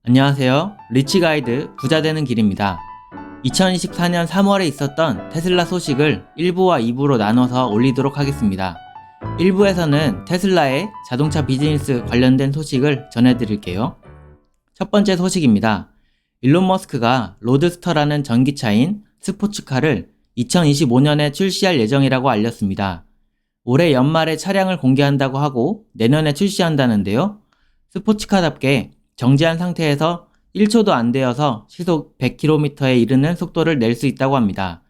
안녕하세요. 리치가이드 부자 되는 길입니다. 2024년 3월에 있었던 테슬라 소식을 1부와 2부로 나눠서 올리도록 하겠습니다. 1부에서는 테슬라의 자동차 비즈니스 관련된 소식을 전해드릴게요. 첫 번째 소식입니다. 일론 머스크가 로드스터라는 전기차인 스포츠카를 2025년에 출시할 예정이라고 알렸습니다. 올해 연말에 차량을 공개한다고 하고 내년에 출시한다는데요. 스포츠카답게 정지한 상태에서 1초도 안 되어서 시속 100km에 이르는 속도를 낼 수 있다고 합니다.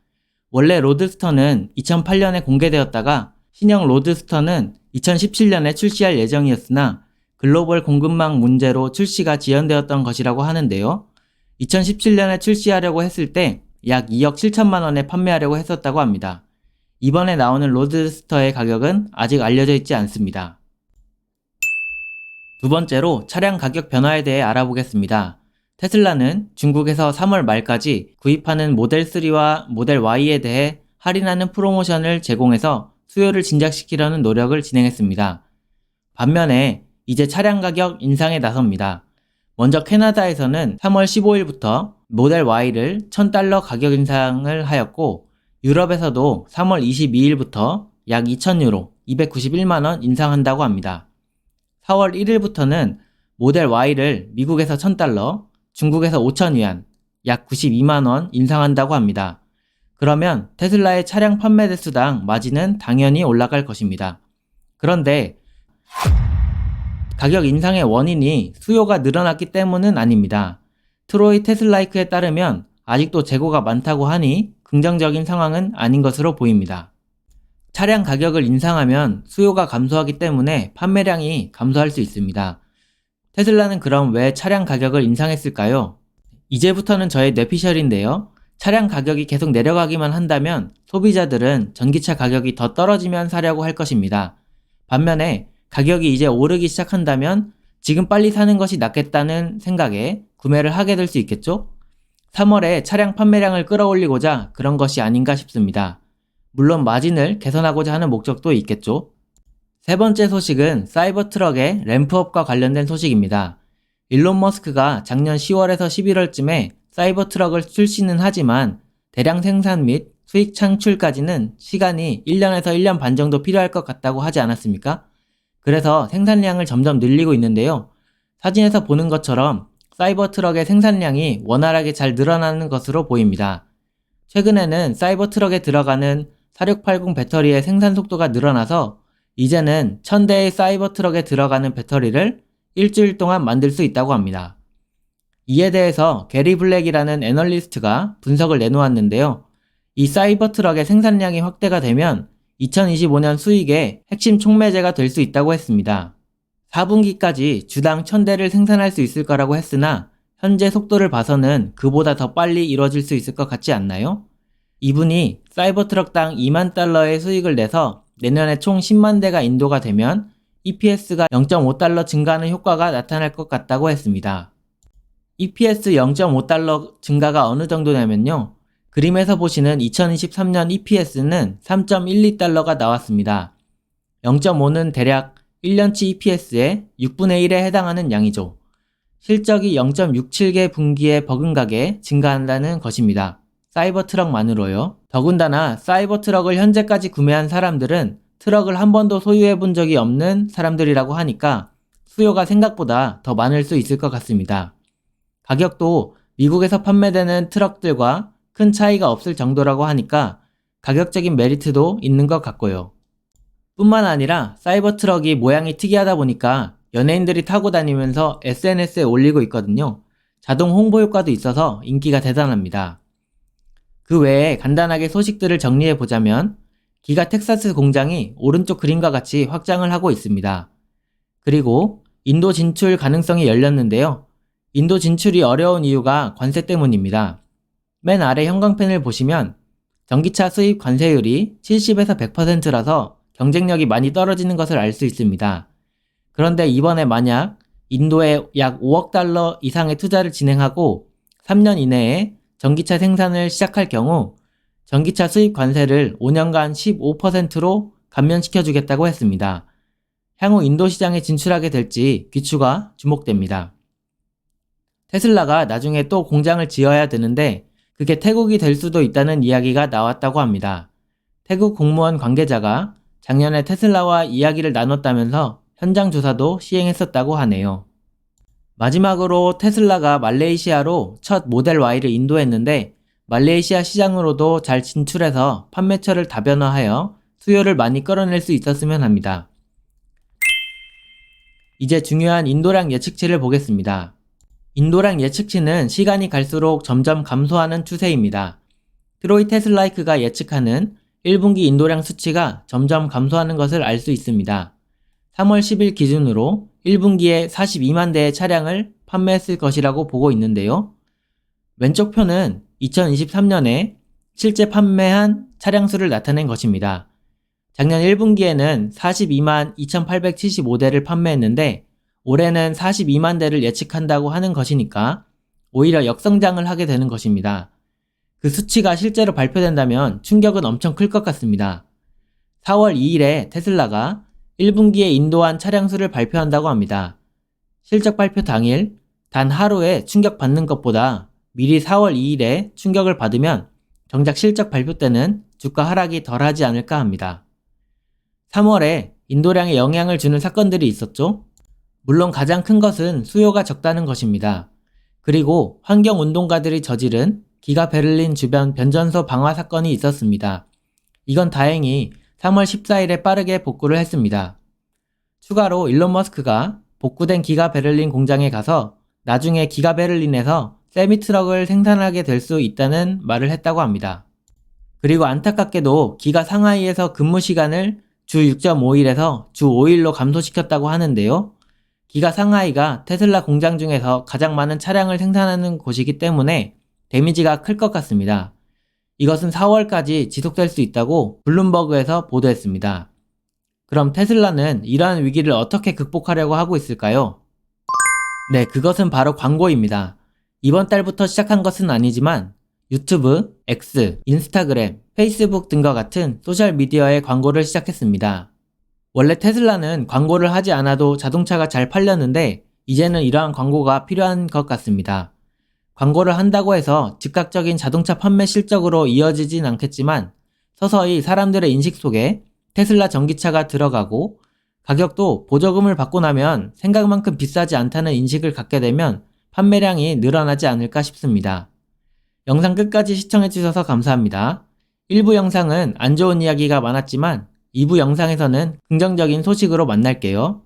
원래 로드스터는 2008년에 공개되었다가 신형 로드스터는 2017년에 출시할 예정이었으나 글로벌 공급망 문제로 출시가 지연되었던 것이라고 하는데요. 2017년에 출시하려고 했을 때 약 2억 7천만 원에 판매하려고 했었다고 합니다. 이번에 나오는 로드스터의 가격은 아직 알려져 있지 않습니다. 두 번째로 차량 가격 변화에 대해 알아보겠습니다. 테슬라는 중국에서 3월 말까지 구입하는 모델 3와 모델 Y에 대해 할인하는 프로모션을 제공해서 수요를 진작시키려는 노력을 진행했습니다. 반면에 이제 차량 가격 인상에 나섭니다. 먼저 캐나다에서는 3월 15일부터 모델 Y를 $1,000 가격 인상을 하였고 유럽에서도 3월 22일부터 약 2,000유로, 291만원 인상한다고 합니다. 4월 1일부터는 모델 Y를 미국에서 $1,000, 중국에서 5,000위안, 약 92만원 인상한다고 합니다. 그러면 테슬라의 차량 판매 대수당 마진은 당연히 올라갈 것입니다. 그런데 가격 인상의 원인이 수요가 늘어났기 때문은 아닙니다. 트로이 테슬라이크에 따르면 아직도 재고가 많다고 하니 긍정적인 상황은 아닌 것으로 보입니다. 차량 가격을 인상하면 수요가 감소하기 때문에 판매량이 감소할 수 있습니다. 테슬라는 그럼 왜 차량 가격을 인상했을까요? 이제부터는 저의 뇌피셜인데요. 차량 가격이 계속 내려가기만 한다면 소비자들은 전기차 가격이 더 떨어지면 사려고 할 것입니다. 반면에 가격이 이제 오르기 시작한다면 지금 빨리 사는 것이 낫겠다는 생각에 구매를 하게 될 수 있겠죠? 3월에 차량 판매량을 끌어올리고자 그런 것이 아닌가 싶습니다. 물론 마진을 개선하고자 하는 목적도 있겠죠. 세 번째 소식은 사이버 트럭의 램프업과 관련된 소식입니다. 일론 머스크가 작년 10월에서 11월쯤에 사이버 트럭을 출시는 하지만 대량 생산 및 수익 창출까지는 시간이 1년에서 1년 반 정도 필요할 것 같다고 하지 않았습니까? 그래서 생산량을 점점 늘리고 있는데요. 사진에서 보는 것처럼 사이버 트럭의 생산량이 원활하게 잘 늘어나는 것으로 보입니다. 최근에는 사이버 트럭에 들어가는 4680 배터리의 생산 속도가 늘어나서 이제는 1000대의 사이버 트럭에 들어가는 배터리를 일주일 동안 만들 수 있다고 합니다. 이에 대해서 게리 블랙이라는 애널리스트가 분석을 내놓았는데요. 이 사이버 트럭의 생산량이 확대가 되면 2025년 수익의 핵심 촉매제가 될 수 있다고 했습니다. 4분기까지 주당 1000대를 생산할 수 있을 거라고 했으나 현재 속도를 봐서는 그보다 더 빨리 이뤄질 수 있을 것 같지 않나요? 이분이 사이버 트럭당 $20,000의 수익을 내서 내년에 총 10만 대가 인도가 되면 EPS가 $0.5 증가하는 효과가 나타날 것 같다고 했습니다. EPS $0.5 증가가 어느 정도냐면요. 그림에서 보시는 2023년 EPS는 3.12달러가 나왔습니다. 0.5는 대략 1년치 EPS의 6분의 1에 해당하는 양이죠. 실적이 0.67개 분기에 버금가게 증가한다는 것입니다. 사이버 트럭만으로요. 더군다나 사이버 트럭을 현재까지 구매한 사람들은 트럭을 한 번도 소유해 본 적이 없는 사람들이라고 하니까 수요가 생각보다 더 많을 수 있을 것 같습니다. 가격도 미국에서 판매되는 트럭들과 큰 차이가 없을 정도라고 하니까 가격적인 메리트도 있는 것 같고요. 뿐만 아니라 사이버 트럭이 모양이 특이하다 보니까 연예인들이 타고 다니면서 SNS에 올리고 있거든요. 자동 홍보 효과도 있어서 인기가 대단합니다. 그 외에 간단하게 소식들을 정리해 보자면 기가 텍사스 공장이 오른쪽 그림과 같이 확장을 하고 있습니다. 그리고 인도 진출 가능성이 열렸는데요. 인도 진출이 어려운 이유가 관세 때문입니다. 맨 아래 형광펜을 보시면 전기차 수입 관세율이 70에서 100%라서 경쟁력이 많이 떨어지는 것을 알 수 있습니다. 그런데 이번에 만약 인도에 약 $5억 이상의 투자를 진행하고 3년 이내에 전기차 생산을 시작할 경우 전기차 수입 관세를 5년간 15%로 감면시켜 주겠다고 했습니다. 향후 인도 시장에 진출하게 될지 귀추가 주목됩니다. 테슬라가 나중에 또 공장을 지어야 되는데 그게 태국이 될 수도 있다는 이야기가 나왔다고 합니다. 태국 공무원 관계자가 작년에 테슬라와 이야기를 나눴다면서 현장 조사도 시행했었다고 하네요. 마지막으로 테슬라가 말레이시아로 첫 모델 Y를 인도했는데 말레이시아 시장으로도 잘 진출해서 판매처를 다변화하여 수요를 많이 끌어낼 수 있었으면 합니다. 이제 중요한 인도량 예측치를 보겠습니다. 인도량 예측치는 시간이 갈수록 점점 감소하는 추세입니다. 트로이 테슬라이크가 예측하는 1분기 인도량 수치가 점점 감소하는 것을 알 수 있습니다. 3월 10일 기준으로 1분기에 42만 대의 차량을 판매했을 것이라고 보고 있는데요. 왼쪽 표는 2023년에 실제 판매한 차량 수를 나타낸 것입니다. 작년 1분기에는 42만 2875대를 판매했는데 올해는 42만 대를 예측한다고 하는 것이니까 오히려 역성장을 하게 되는 것입니다. 그 수치가 실제로 발표된다면 충격은 엄청 클 것 같습니다. 4월 2일에 테슬라가 1분기에 인도한 차량 수를 발표한다고 합니다. 실적 발표 당일 단 하루에 충격받는 것보다 미리 4월 2일에 충격을 받으면 정작 실적 발표 때는 주가 하락이 덜하지 않을까 합니다. 3월에 인도량에 영향을 주는 사건들이 있었죠. 물론 가장 큰 것은 수요가 적다는 것입니다. 그리고 환경운동가들이 저지른 기가 베를린 주변 변전소 방화 사건이 있었습니다. 이건 다행히 3월 14일에 빠르게 복구를 했습니다. 추가로 일론 머스크가 복구된 기가 베를린 공장에 가서 나중에 기가 베를린에서 세미트럭을 생산하게 될 수 있다는 말을 했다고 합니다. 그리고 안타깝게도 기가 상하이에서 근무 시간을 주 6.5일에서 주 5일로 감소시켰다고 하는데요. 기가 상하이가 테슬라 공장 중에서 가장 많은 차량을 생산하는 곳이기 때문에 데미지가 클 것 같습니다. 이것은 4월까지 지속될 수 있다고 블룸버그에서 보도했습니다. 그럼 테슬라는 이러한 위기를 어떻게 극복하려고 하고 있을까요? 네, 그것은 바로 광고입니다. 이번 달부터 시작한 것은 아니지만 유튜브, X, 인스타그램, 페이스북 등과 같은 소셜미디어에 광고를 시작했습니다. 원래 테슬라는 광고를 하지 않아도 자동차가 잘 팔렸는데 이제는 이러한 광고가 필요한 것 같습니다. 광고를 한다고 해서 즉각적인 자동차 판매 실적으로 이어지진 않겠지만 서서히 사람들의 인식 속에 테슬라 전기차가 들어가고 가격도 보조금을 받고 나면 생각만큼 비싸지 않다는 인식을 갖게 되면 판매량이 늘어나지 않을까 싶습니다. 영상 끝까지 시청해주셔서 감사합니다. 1부 영상은 안 좋은 이야기가 많았지만 2부 영상에서는 긍정적인 소식으로 만날게요.